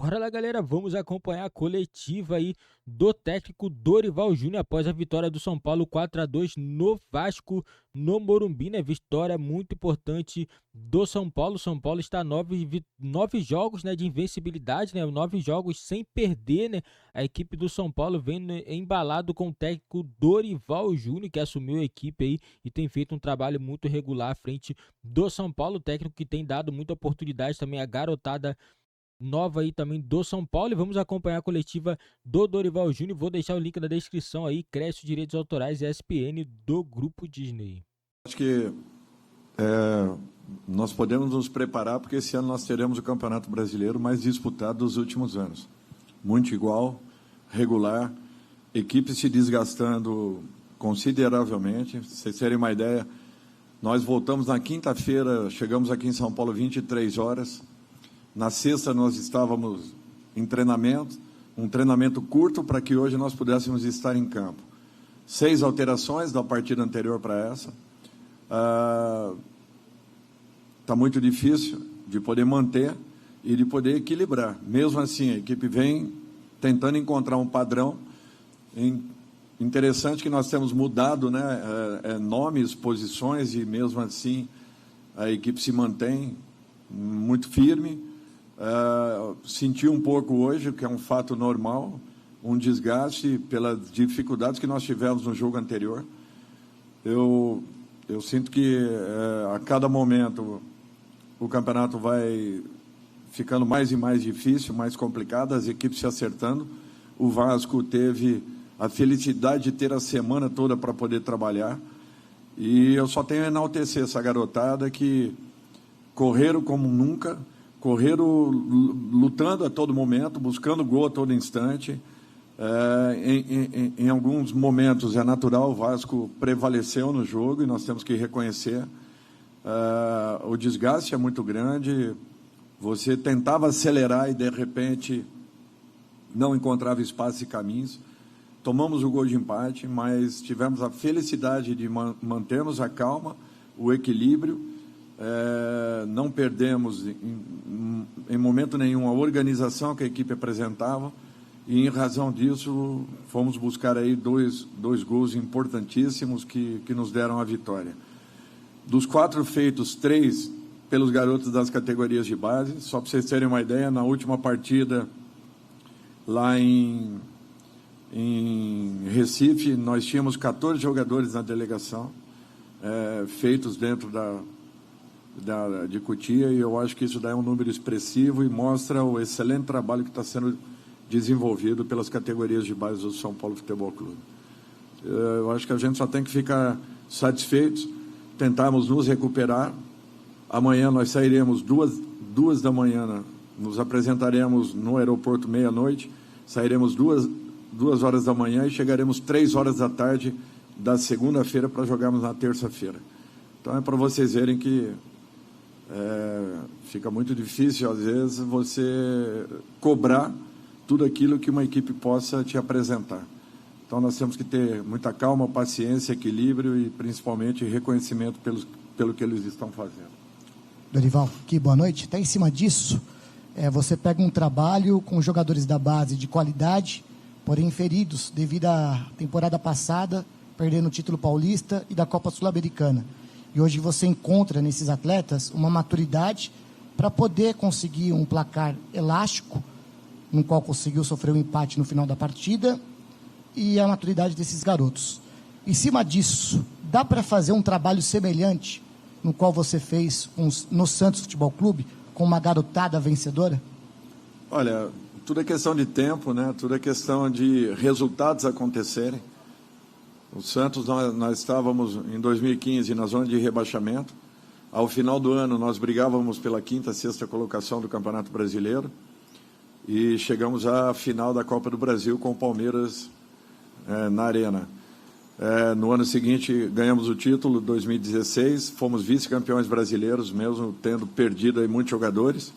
Bora lá, galera, vamos acompanhar a coletiva aí do técnico Dorival Júnior após a vitória do São Paulo 4-2 no Vasco, no Morumbi, né? Vitória muito importante do São Paulo. São Paulo está a nove jogos, né, de invencibilidade, né? 9 jogos sem perder, né? A equipe do São Paulo vem, né, embalado com o técnico Dorival Júnior, que assumiu a equipe aí e tem feito um trabalho muito regular à frente do São Paulo. Técnico que tem dado muita oportunidade também à garotada nova aí também do São Paulo, e vamos acompanhar a coletiva do Dorival Júnior. Vou deixar o link na descrição aí, Crédito Direitos Autorais e ESPN do Grupo Disney. Acho que nós podemos nos preparar porque esse ano nós teremos o Campeonato Brasileiro mais disputado dos últimos anos. Muito igual, regular, equipe se desgastando consideravelmente. Pra vocês terem uma ideia, nós voltamos na quinta-feira, chegamos aqui em São Paulo 23 horas. Na sexta nós estávamos em treinamento, um treinamento curto para que hoje nós pudéssemos estar em campo. 6 alterações da partida anterior para essa. Está muito difícil de poder manter e de poder equilibrar. Mesmo assim, a equipe vem tentando encontrar um padrão. Interessante que nós temos mudado, né, nomes, posições, e mesmo assim a equipe se mantém muito firme. Senti um pouco hoje, que é um fato normal, um desgaste pelas dificuldades que nós tivemos no jogo anterior. Eu sinto que a cada momento o campeonato vai ficando mais e mais difícil, mais complicado, as equipes se acertando. O Vasco teve a felicidade de ter a semana toda para poder trabalhar, e eu só tenho a enaltecer essa garotada que correram como nunca, correram lutando a todo momento, buscando gol a todo instante. Em alguns momentos é natural, o Vasco prevaleceu no jogo e nós temos que reconhecer. O desgaste é muito grande, você tentava acelerar e de repente não encontrava espaço e caminhos. Tomamos o gol de empate, mas tivemos a felicidade de mantermos a calma, o equilíbrio. Não perdemos em momento nenhum a organização que a equipe apresentava, e em razão disso fomos buscar aí dois gols importantíssimos que nos deram a vitória. Dos 4 feitos, 3 pelos garotos das categorias de base. Só para vocês terem uma ideia, na última partida lá em Recife, nós tínhamos 14 jogadores na delegação, feitos dentro de Cotia, e eu acho que isso dá um número expressivo e mostra o excelente trabalho que está sendo desenvolvido pelas categorias de base do São Paulo Futebol Clube. Eu acho que a gente só tem que ficar satisfeitos, tentarmos nos recuperar. Amanhã nós sairemos 2 da manhã, nos apresentaremos no aeroporto meia-noite, sairemos 2 horas da manhã e chegaremos 3 horas da tarde da segunda-feira para jogarmos na terça-feira. Então é para vocês verem que fica muito difícil, às vezes, você cobrar tudo aquilo que uma equipe possa te apresentar. Então nós temos que ter muita calma, paciência, equilíbrio e principalmente reconhecimento pelo que eles estão fazendo. Dorival, que boa noite. Até em cima disso, você pega um trabalho com jogadores da base de qualidade, porém feridos devido à temporada passada, perdendo o título paulista e da Copa Sul-Americana. E hoje você encontra nesses atletas uma maturidade para poder conseguir um placar elástico, no qual conseguiu sofrer um empate no final da partida, e a maturidade desses garotos. Em cima disso, dá para fazer um trabalho semelhante no qual você fez no Santos Futebol Clube, com uma garotada vencedora? Olha, tudo é questão de tempo, né? Tudo é questão de resultados acontecerem. O Santos, nós estávamos em 2015 na zona de rebaixamento. Ao final do ano, nós brigávamos pela 5ª, 6ª colocação do Campeonato Brasileiro e chegamos à final da Copa do Brasil com o Palmeiras na Arena. No ano seguinte, ganhamos o título, 2016, fomos vice-campeões brasileiros, mesmo tendo perdido aí muitos jogadores,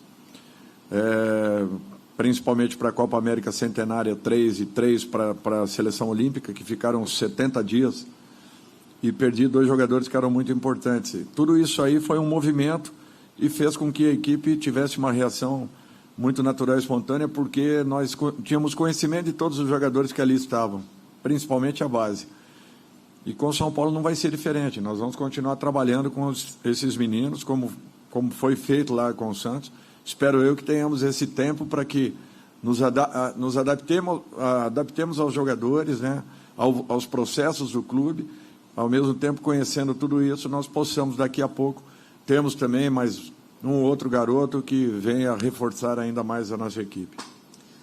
principalmente para a Copa América Centenária 3 e 3 para a Seleção Olímpica, que ficaram 70 dias, e perdi 2 jogadores que eram muito importantes. Tudo isso aí foi um movimento e fez com que a equipe tivesse uma reação muito natural e espontânea, porque nós tínhamos conhecimento de todos os jogadores que ali estavam, principalmente a base. E com o São Paulo não vai ser diferente. Nós vamos continuar trabalhando com esses meninos, como foi feito lá com o Santos. Espero eu que tenhamos esse tempo para que nos adaptemos aos jogadores, né, aos processos do clube, ao mesmo tempo conhecendo tudo isso, nós possamos daqui a pouco termos também mais um outro garoto que venha reforçar ainda mais a nossa equipe.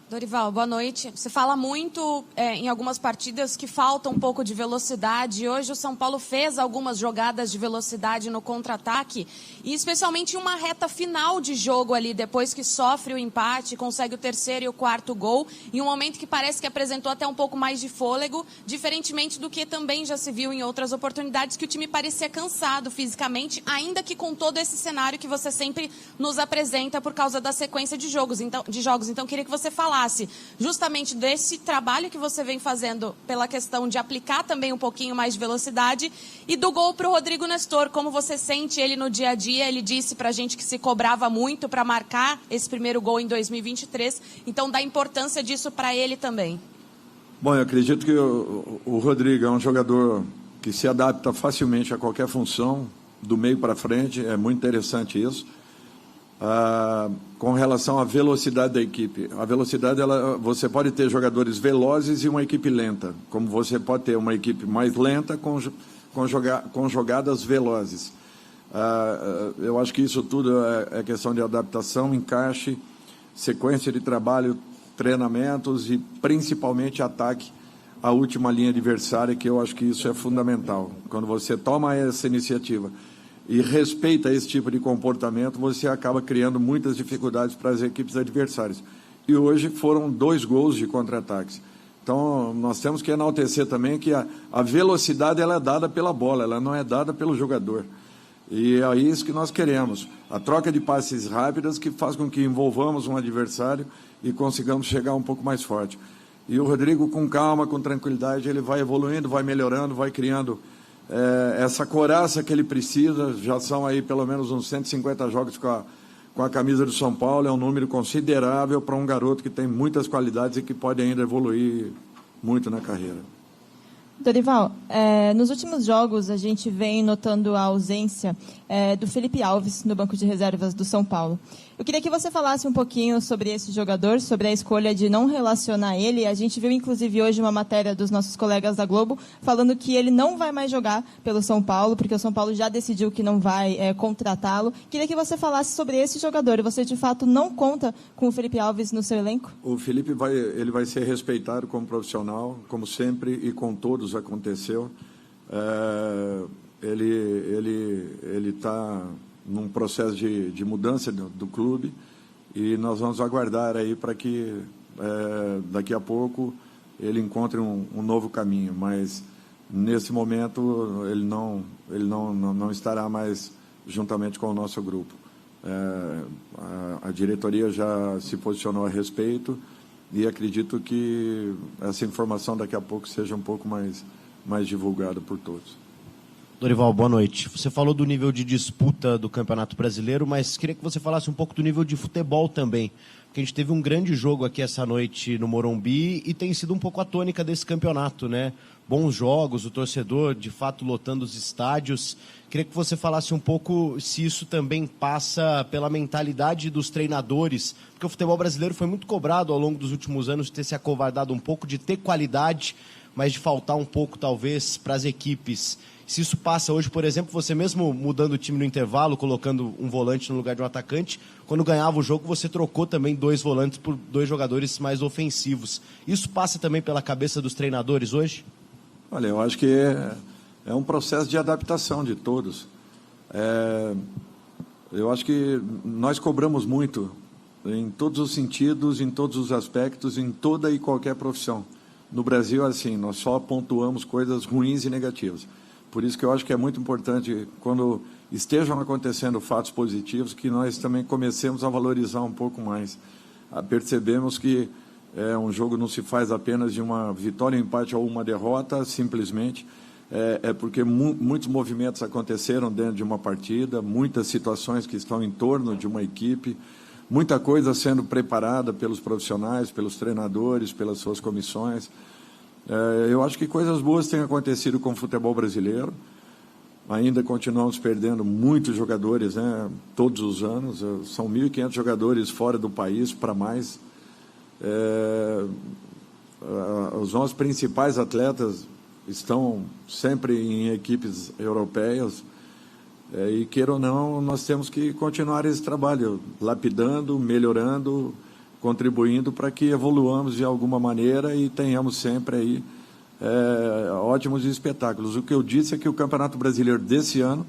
Dorival, boa noite. Você fala muito em algumas partidas que falta um pouco de velocidade. Hoje o São Paulo fez algumas jogadas de velocidade no contra-ataque e especialmente em uma reta final de jogo ali, depois que sofre o empate, consegue o terceiro e o quarto gol, em um momento que parece que apresentou até um pouco mais de fôlego, diferentemente do que também já se viu em outras oportunidades, que o time parecia cansado fisicamente, ainda que com todo esse cenário que você sempre nos apresenta por causa da sequência de jogos. Então queria que você falasse justamente desse trabalho que você vem fazendo pela questão de aplicar também um pouquinho mais de velocidade e do gol para o Rodrigo Nestor, como você sente ele no dia a dia. Ele disse para a gente que se cobrava muito para marcar esse primeiro gol em 2023, então da importância disso para ele também. Bom, eu acredito que o Rodrigo é um jogador que se adapta facilmente a qualquer função, do meio para frente, é muito interessante isso. Com relação à velocidade da equipe, a velocidade, você pode ter jogadores velozes e uma equipe lenta, como você pode ter uma equipe mais lenta com jogadas velozes. Eu acho que isso tudo é questão de adaptação, encaixe, sequência de trabalho, treinamentos e principalmente ataque à última linha adversária, que eu acho que isso é fundamental. Quando você toma essa iniciativa e respeita esse tipo de comportamento, você acaba criando muitas dificuldades para as equipes adversárias. E hoje foram 2 gols de contra-ataques. Então, nós temos que enaltecer também que a velocidade ela é dada pela bola, ela não é dada pelo jogador. E é isso que nós queremos. A troca de passes rápidas que faz com que envolvamos um adversário e consigamos chegar um pouco mais forte. E o Rodrigo, com calma, com tranquilidade, ele vai evoluindo, vai melhorando, vai criando essa coraça que ele precisa. Já são aí pelo menos uns 150 jogos com a camisa do São Paulo, é um número considerável para um garoto que tem muitas qualidades e que pode ainda evoluir muito na carreira. Dorival, nos últimos jogos a gente vem notando a ausência do Felipe Alves no banco de reservas do São Paulo. Eu queria que você falasse um pouquinho sobre esse jogador, sobre a escolha de não relacionar ele. A gente viu, inclusive, hoje uma matéria dos nossos colegas da Globo falando que ele não vai mais jogar pelo São Paulo, porque o São Paulo já decidiu que não vai contratá-lo. Queria que você falasse sobre esse jogador. Você, de fato, não conta com o Felipe Alves no seu elenco? O Felipe vai ser respeitado como profissional, como sempre, e com todos aconteceu. Ele está num processo de mudança do clube e nós vamos aguardar aí para que daqui a pouco ele encontre um novo caminho, mas nesse momento ele não estará mais juntamente com o nosso grupo. A diretoria já se posicionou a respeito e acredito que essa informação daqui a pouco seja um pouco mais divulgada por todos. Dorival, boa noite. Você falou do nível de disputa do Campeonato Brasileiro, mas queria que você falasse um pouco do nível de futebol também. Porque a gente teve um grande jogo aqui essa noite no Morumbi e tem sido um pouco a tônica desse campeonato, né? Bons jogos, o torcedor de fato lotando os estádios. Queria que você falasse um pouco se isso também passa pela mentalidade dos treinadores, porque o futebol brasileiro foi muito cobrado ao longo dos últimos anos de ter se acovardado um pouco, de ter qualidade, mas de faltar um pouco talvez para as equipes. Se isso passa hoje, por exemplo, você mesmo mudando o time no intervalo, colocando um volante no lugar de um atacante, quando ganhava o jogo você trocou também 2 volantes por 2 jogadores mais ofensivos. Isso passa também pela cabeça dos treinadores hoje? Olha, eu acho que é um processo de adaptação de todos. Eu acho que nós cobramos muito em todos os sentidos, em todos os aspectos, em toda e qualquer profissão. No Brasil, assim, nós só pontuamos coisas ruins e negativas. Por isso que eu acho que é muito importante, quando estejam acontecendo fatos positivos, que nós também comecemos a valorizar um pouco mais. Percebemos que um jogo não se faz apenas de uma vitória, um empate ou uma derrota, simplesmente. Porque muitos movimentos aconteceram dentro de uma partida, muitas situações que estão em torno de uma equipe, muita coisa sendo preparada pelos profissionais, pelos treinadores, pelas suas comissões. Eu acho que coisas boas têm acontecido com o futebol brasileiro. Ainda continuamos perdendo muitos jogadores, né, todos os anos. São 1.500 jogadores fora do país para mais. Os nossos principais atletas estão sempre em equipes europeias. E, queira ou não, nós temos que continuar esse trabalho, lapidando, melhorando, contribuindo para que evoluamos de alguma maneira e tenhamos sempre aí ótimos espetáculos. O que eu disse é que o Campeonato Brasileiro desse ano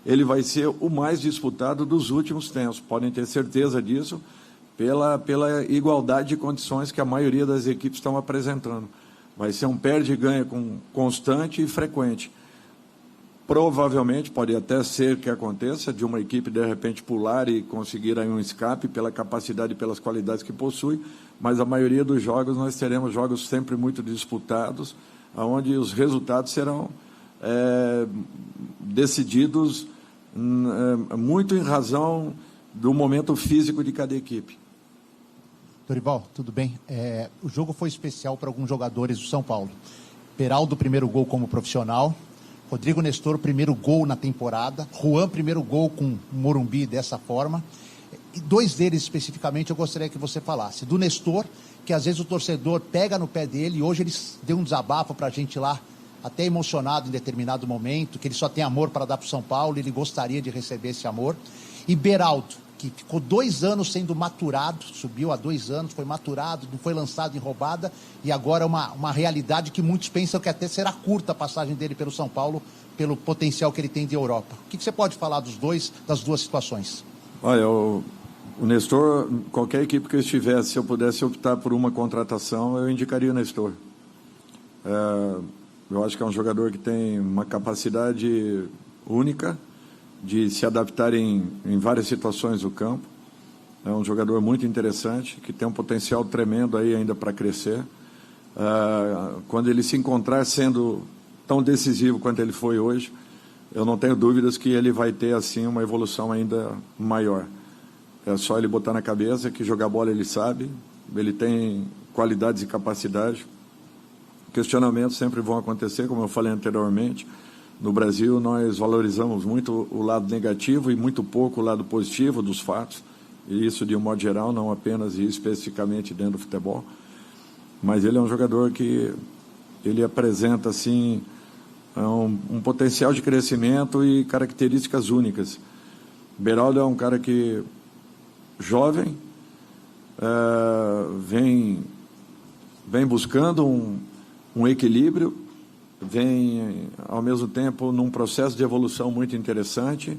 ele vai ser o mais disputado dos últimos tempos. Podem ter certeza disso pela igualdade de condições que a maioria das equipes estão apresentando. Vai ser um perde e ganha constante e frequente. Provavelmente, pode até ser que aconteça, de uma equipe, de repente, pular e conseguir aí um escape pela capacidade e pelas qualidades que possui, mas a maioria dos jogos, nós teremos jogos sempre muito disputados, onde os resultados serão decididos muito em razão do momento físico de cada equipe. Dorival, tudo bem? O jogo foi especial para alguns jogadores do São Paulo. Beraldo, primeiro gol como profissional. Rodrigo Nestor, primeiro gol na temporada. Juan, primeiro gol com o Morumbi dessa forma. E dois deles especificamente eu gostaria que você falasse. Do Nestor, que às vezes o torcedor pega no pé dele, e hoje ele deu um desabafo para a gente lá, até emocionado em determinado momento, que ele só tem amor para dar para o São Paulo, e ele gostaria de receber esse amor. E Beraldo, que ficou 2 anos sendo maturado, subiu há 2 anos, foi maturado, não foi lançado em roubada, e agora é uma realidade que muitos pensam que até será curta a passagem dele pelo São Paulo, pelo potencial que ele tem de Europa. O que você pode falar das duas situações? Olha, o Nestor, qualquer equipe que eu estivesse, se eu pudesse optar por uma contratação, eu indicaria o Nestor. Eu acho que é um jogador que tem uma capacidade única de se adaptar em várias situações do campo. É um jogador muito interessante, que tem um potencial tremendo aí ainda para crescer. Quando ele se encontrar sendo tão decisivo quanto ele foi hoje, eu não tenho dúvidas que ele vai ter assim uma evolução ainda maior. É só ele botar na cabeça que jogar bola ele sabe, ele tem qualidades e capacidade. Questionamentos sempre vão acontecer, como eu falei anteriormente. No Brasil, nós valorizamos muito o lado negativo e muito pouco o lado positivo dos fatos, e isso de um modo geral, não apenas e especificamente dentro do futebol. Mas ele é um jogador que ele apresenta assim um potencial de crescimento e características únicas. Beraldo é um cara que jovem, vem buscando um equilíbrio, vem, ao mesmo tempo, num processo de evolução muito interessante,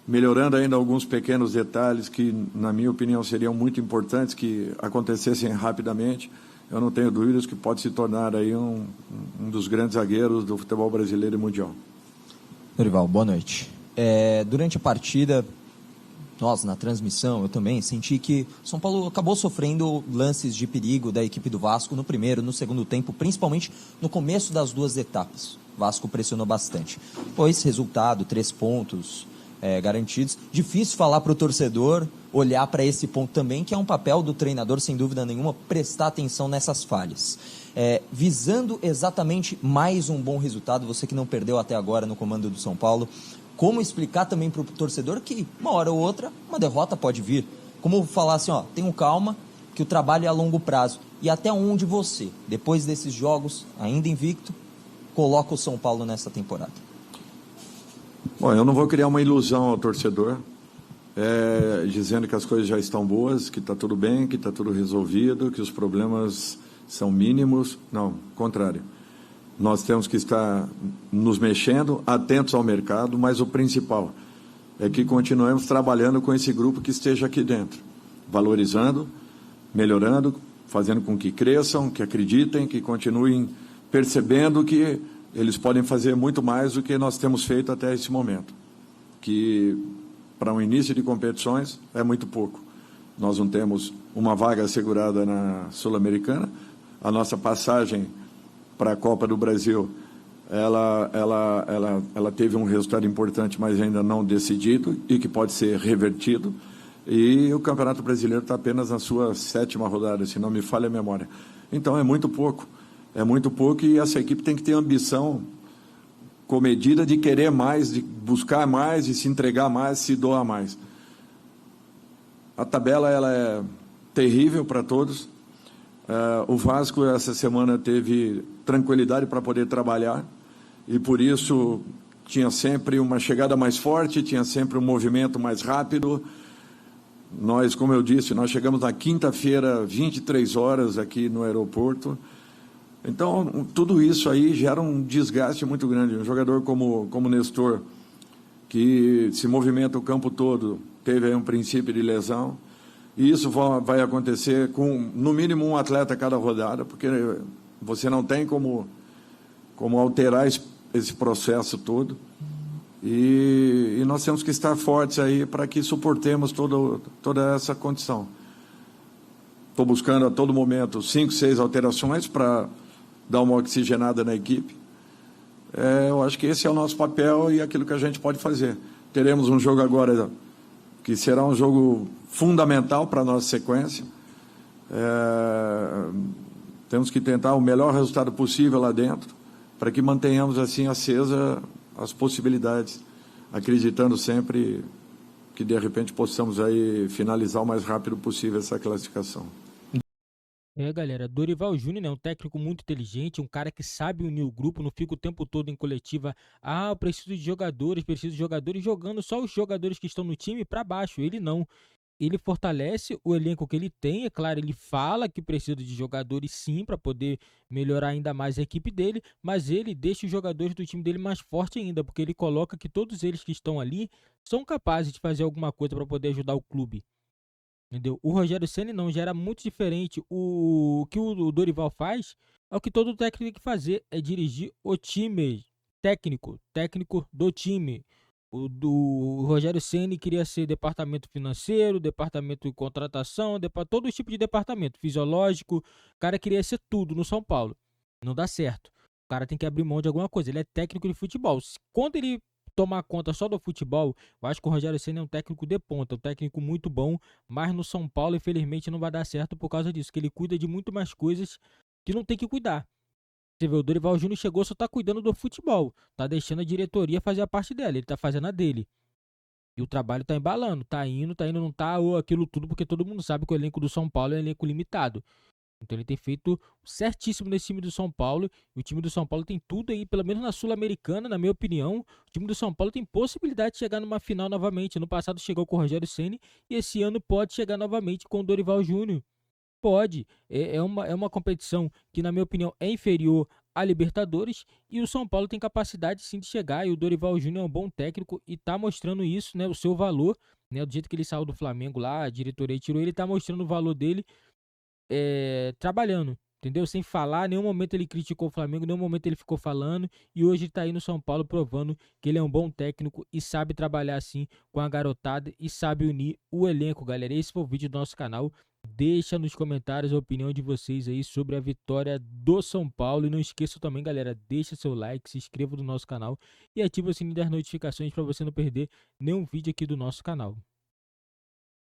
melhorando ainda alguns pequenos detalhes que, na minha opinião, seriam muito importantes que acontecessem rapidamente. Eu não tenho dúvidas que pode se tornar aí um dos grandes zagueiros do futebol brasileiro e mundial. Dorival, boa noite. Durante a partida, nós, na transmissão, eu também senti que São Paulo acabou sofrendo lances de perigo da equipe do Vasco no primeiro, no segundo tempo, principalmente no começo das 2 etapas. O Vasco pressionou bastante. Depois, resultado, 3 pontos garantidos. Difícil falar para o torcedor olhar para esse ponto também, que é um papel do treinador, sem dúvida nenhuma, prestar atenção nessas falhas. Visando exatamente mais um bom resultado, você que não perdeu até agora no comando do São Paulo, como explicar também para o torcedor que, uma hora ou outra, uma derrota pode vir? Como falar assim, tenham calma, que o trabalho é a longo prazo. E até onde você, depois desses jogos, ainda invicto, coloca o São Paulo nessa temporada? Bom, eu não vou criar uma ilusão ao torcedor, dizendo que as coisas já estão boas, que está tudo bem, que está tudo resolvido, que os problemas são mínimos. Não, ao contrário. Nós temos que estar nos mexendo, atentos ao mercado, mas o principal é que continuemos trabalhando com esse grupo que esteja aqui dentro, valorizando, melhorando, fazendo com que cresçam, que acreditem, que continuem percebendo que eles podem fazer muito mais do que nós temos feito até esse momento, que para um início de competições é muito pouco. Nós não temos uma vaga assegurada na Sul-Americana, a nossa passagem para a Copa do Brasil, ela teve um resultado importante, mas ainda não decidido e que pode ser revertido. E o Campeonato Brasileiro está apenas na sua 7ª rodada, se não me falha a memória. Então é muito pouco e essa equipe tem que ter ambição comedida de querer mais, de buscar mais, de se entregar mais, se doar mais. A tabela ela é terrível para todos. O Vasco essa semana teve tranquilidade para poder trabalhar e por isso tinha sempre uma chegada mais forte, tinha sempre um movimento mais rápido. Nós, como eu disse, nós chegamos na quinta-feira, 23 horas aqui no aeroporto. Então, tudo isso aí gera um desgaste muito grande. Um jogador como Nestor, que se movimenta o campo todo, teve aí um princípio de lesão. E isso vai acontecer com, no mínimo, um atleta a cada rodada, porque você não tem como alterar esse processo todo. E nós temos que estar fortes aí para que suportemos toda essa condição. Estou buscando a todo momento 5, 6 alterações para dar uma oxigenada na equipe. Eu acho que esse é o nosso papel e aquilo que a gente pode fazer. Teremos um jogo agora que será um jogo fundamental para a nossa sequência. Temos que tentar o melhor resultado possível lá dentro para que mantenhamos assim acesa as possibilidades, acreditando sempre que de repente possamos aí finalizar o mais rápido possível essa classificação. Galera, Dorival Júnior é um técnico muito inteligente, um cara que sabe unir o grupo, não fica o tempo todo em coletiva. Eu preciso de jogadores jogando só os jogadores que estão no time para baixo. Ele não. Ele fortalece o elenco que ele tem, é claro, ele fala que precisa de jogadores sim para poder melhorar ainda mais a equipe dele, mas ele deixa os jogadores do time dele mais forte ainda, porque ele coloca que todos eles que estão ali são capazes de fazer alguma coisa para poder ajudar o clube. Entendeu? O Rogério Ceni não, já era muito diferente. O que o Dorival faz é o que todo técnico tem que fazer, é dirigir o time, técnico do time. O Rogério Ceni queria ser departamento financeiro, departamento de contratação, todo tipo de departamento, fisiológico. O cara queria ser tudo no São Paulo. Não dá certo. O cara tem que abrir mão de alguma coisa. Ele é técnico de futebol. Quando ele tomar conta só do futebol, eu acho que o Rogério Ceni é um técnico de ponta, um técnico muito bom, mas no São Paulo, infelizmente, não vai dar certo por causa disso, que ele cuida de muito mais coisas que não tem que cuidar. Você vê, o Dorival Júnior chegou, só tá cuidando do futebol, tá deixando a diretoria fazer a parte dela, ele tá fazendo a dele. E o trabalho tá embalando, tá indo, não tá ou aquilo tudo, porque todo mundo sabe que o elenco do São Paulo é um elenco limitado. Então ele tem feito certíssimo nesse time do São Paulo. E o time do São Paulo tem tudo aí, pelo menos na Sul-Americana, na minha opinião. O time do São Paulo tem possibilidade de chegar numa final novamente. No passado chegou com o Rogério Ceni e esse ano pode chegar novamente com o Dorival Júnior. Pode. É uma competição que, na minha opinião, é inferior à Libertadores. E o São Paulo tem capacidade sim de chegar. E o Dorival Júnior é um bom técnico e tá mostrando isso, né? O seu valor, né? Do jeito que ele saiu do Flamengo lá, a diretoria tirou ele, tá mostrando o valor dele. Trabalhando, entendeu? Sem falar, em nenhum momento ele criticou o Flamengo, em nenhum momento ele ficou falando, e hoje ele tá aí no São Paulo provando que ele é um bom técnico e sabe trabalhar assim com a garotada e sabe unir o elenco, galera. Esse foi o vídeo do nosso canal. Deixa nos comentários a opinião de vocês aí sobre a vitória do São Paulo, e não esqueça também, galera, deixa seu like, se inscreva no nosso canal e ativa o sininho das notificações para você não perder nenhum vídeo aqui do nosso canal.